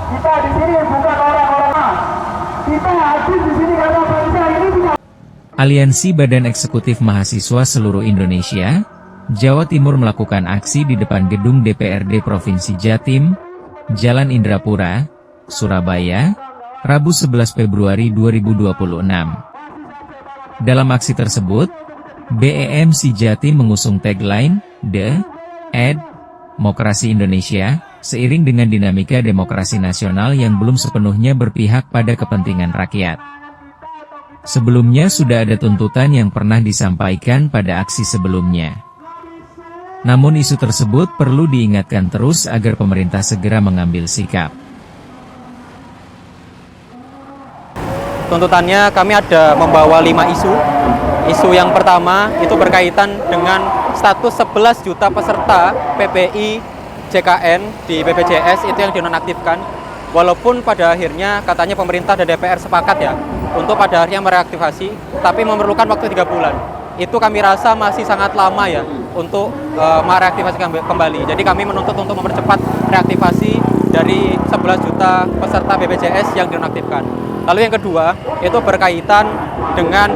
Kita di sini bukan orang-orang. Kita hadir di sini karena bangsa ini punya. Aliansi Badan Eksekutif Mahasiswa Seluruh Indonesia, Jawa Timur melakukan aksi di depan gedung DPRD Provinsi Jatim, Jalan Indrapura, Surabaya, Rabu 11 Februari 2026. Dalam aksi tersebut, BEMC Jatim mengusung tagline, Demokrasi Indonesia, seiring dengan dinamika demokrasi nasional yang belum sepenuhnya berpihak pada kepentingan rakyat. Sebelumnya sudah ada tuntutan yang pernah disampaikan pada aksi sebelumnya. Namun isu tersebut perlu diingatkan terus agar pemerintah segera mengambil sikap. Tuntutannya kami ada membawa 5 isu. Isu yang pertama itu berkaitan dengan status 11 juta peserta PPI JKN di BPJS itu yang dinonaktifkan. Walaupun pada akhirnya katanya pemerintah dan DPR sepakat ya untuk pada akhirnya mereaktivasi, tapi memerlukan waktu 3 bulan. Itu kami rasa masih sangat lama ya untuk mereaktivasi kembali. Jadi kami menuntut untuk mempercepat reaktivasi dari 11 juta peserta BPJS yang dinonaktifkan. Lalu yang kedua itu berkaitan dengan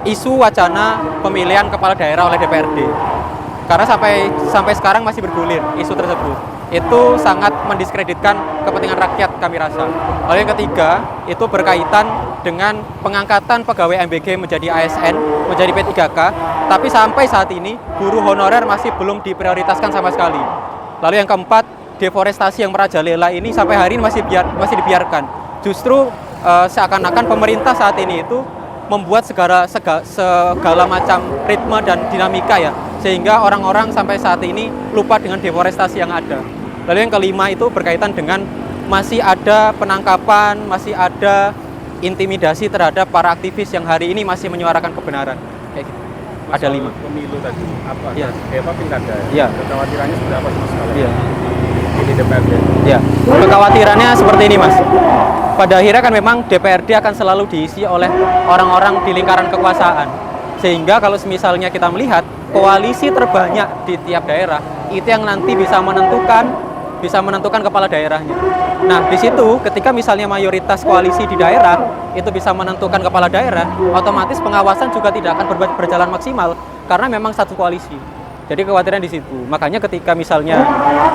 isu wacana pemilihan kepala daerah oleh DPRD. Karena sampai sekarang masih bergulir isu tersebut. Itu sangat mendiskreditkan kepentingan rakyat kami rasa. Lalu yang ketiga itu berkaitan dengan pengangkatan pegawai MBG menjadi ASN, menjadi P3K, tapi sampai saat ini guru honorer masih belum diprioritaskan sama sekali. Lalu yang keempat, deforestasi yang merajalela ini sampai hari ini masih dibiarkan. Justru seakan-akan pemerintah saat ini itu membuat segala macam ritme dan dinamika ya, sehingga orang-orang sampai saat ini lupa dengan deforestasi yang ada. Lalu yang kelima itu berkaitan dengan masih ada penangkapan, masih ada intimidasi terhadap para aktivis yang hari ini masih menyuarakan kebenaran. Kayak gitu. Ada 5. Pemilu tadi apa? Ya. Pilkada. Ya. Kekhawatirannya sudah apa sama sekali? Ya. Di DPRD. Ya. Kekhawatirannya seperti ini, Mas. Pada akhirnya kan memang DPRD akan selalu diisi oleh orang-orang di lingkaran kekuasaan. Sehingga kalau misalnya kita melihat koalisi terbanyak di tiap daerah, itu yang nanti bisa menentukan kepala daerahnya. Nah, di situ ketika misalnya mayoritas koalisi di daerah itu bisa menentukan kepala daerah, otomatis pengawasan juga tidak akan berjalan maksimal karena memang satu koalisi. Jadi kekhawatiran di situ. Makanya ketika misalnya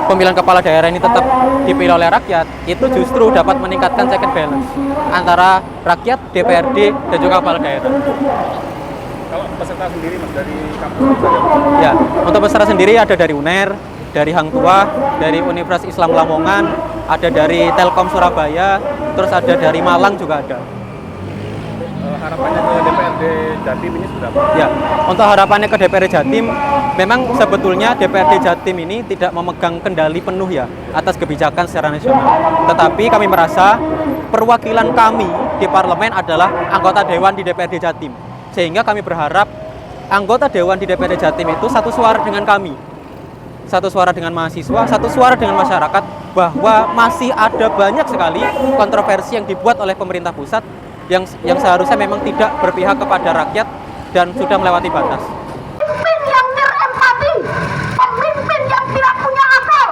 pemilihan kepala daerah ini tetap dipilih oleh rakyat, itu justru dapat meningkatkan check and balance antara rakyat, DPRD, dan juga kepala daerah. Kalau peserta sendiri Mas dari kampus Ya, untuk peserta sendiri ada dari UNER, dari Hang Tuah, dari Universitas Islam Lamongan, ada dari Telkom Surabaya, terus ada dari Malang juga ada. Harapannya ke DPRD Jatim ini sudah apa? Ya, untuk harapannya ke DPRD Jatim, memang sebetulnya DPRD Jatim ini tidak memegang kendali penuh ya atas kebijakan secara nasional. Tetapi kami merasa perwakilan kami di parlemen adalah anggota dewan di DPRD Jatim. Sehingga kami berharap anggota dewan di DPRD Jatim itu satu suara dengan kami. Satu suara dengan mahasiswa, satu suara dengan masyarakat, bahwa masih ada banyak sekali kontroversi yang dibuat oleh pemerintah pusat yang seharusnya memang tidak berpihak kepada rakyat dan sudah melewati batas. Pemimpin yang berempati, pemimpin yang tidak punya akal,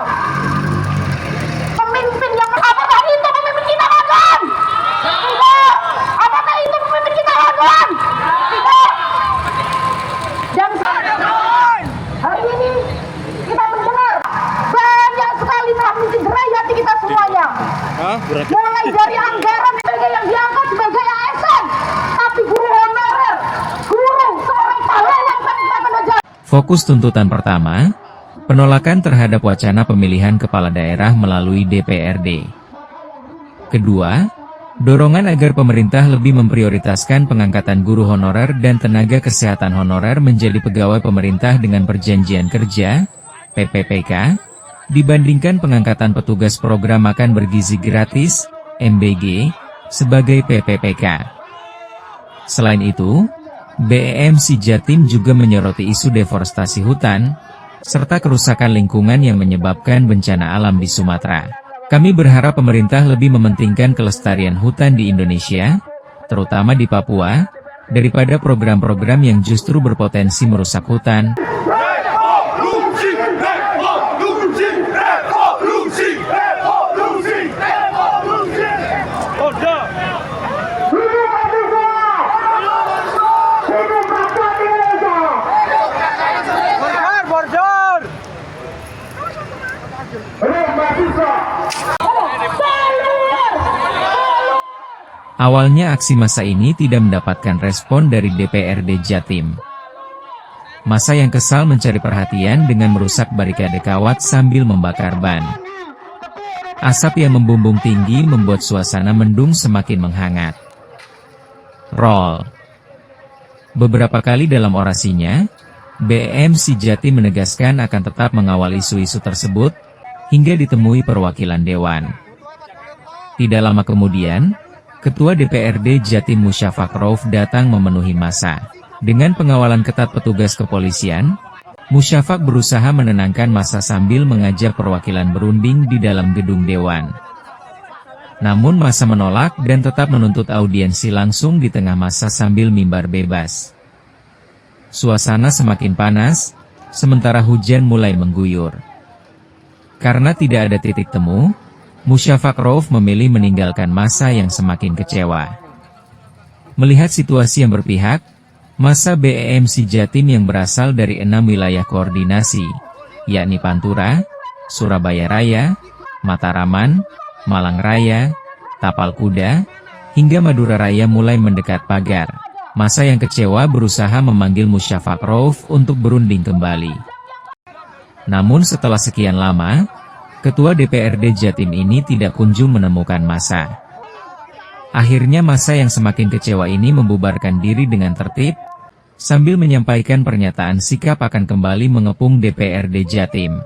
pemimpin yang apakah itu pemimpin kita kawan? Tidak. Apakah itu pemimpin kita kawan? Tidak. Dan hari ini kita mendengar banyak sekali telah mencederai hati kita semuanya. Mulai dari anggaran yang diangkat sebagai ASN, tapi guru honorer, guru seorang pahlawan Kabupaten Jatim. Fokus tuntutan pertama, penolakan terhadap wacana pemilihan kepala daerah melalui DPRD. Kedua, dorongan agar pemerintah lebih memprioritaskan pengangkatan guru honorer dan tenaga kesehatan honorer menjadi pegawai pemerintah dengan perjanjian kerja, PPPK, dibandingkan pengangkatan petugas program makan bergizi gratis, MBG, sebagai PPPK. Selain itu, BEMC Jatim juga menyoroti isu deforestasi hutan, serta kerusakan lingkungan yang menyebabkan bencana alam di Sumatera. Kami berharap pemerintah lebih mementingkan kelestarian hutan di Indonesia, terutama di Papua, daripada program-program yang justru berpotensi merusak hutan. Awalnya aksi massa ini tidak mendapatkan respon dari DPRD Jatim. Massa yang kesal mencari perhatian dengan merusak barikade kawat sambil membakar ban. Asap yang membumbung tinggi membuat suasana mendung semakin menghangat. Roll. Beberapa kali dalam orasinya, BMC Jatim menegaskan akan tetap mengawal isu-isu tersebut, hingga ditemui perwakilan Dewan. Tidak lama kemudian, Ketua DPRD Jatim Musyafaq Rauf datang memenuhi massa. Dengan pengawalan ketat petugas kepolisian, Musyafaq berusaha menenangkan massa sambil mengajak perwakilan berunding di dalam gedung Dewan. Namun massa menolak dan tetap menuntut audiensi langsung di tengah massa sambil mimbar bebas. Suasana semakin panas, sementara hujan mulai mengguyur. Karena tidak ada titik temu, Musyafaq Rauf memilih meninggalkan massa yang semakin kecewa. Melihat situasi yang berpihak, massa BMC Jatim yang berasal dari 6 wilayah koordinasi, yakni Pantura, Surabaya Raya, Mataraman, Malang Raya, Tapal Kuda, hingga Madura Raya mulai mendekat pagar. Massa yang kecewa berusaha memanggil Musyafaq Rauf untuk berunding kembali. Namun setelah sekian lama, Ketua DPRD Jatim ini tidak kunjung menemukan massa. Akhirnya massa yang semakin kecewa ini membubarkan diri dengan tertib, sambil menyampaikan pernyataan sikap akan kembali mengepung DPRD Jatim.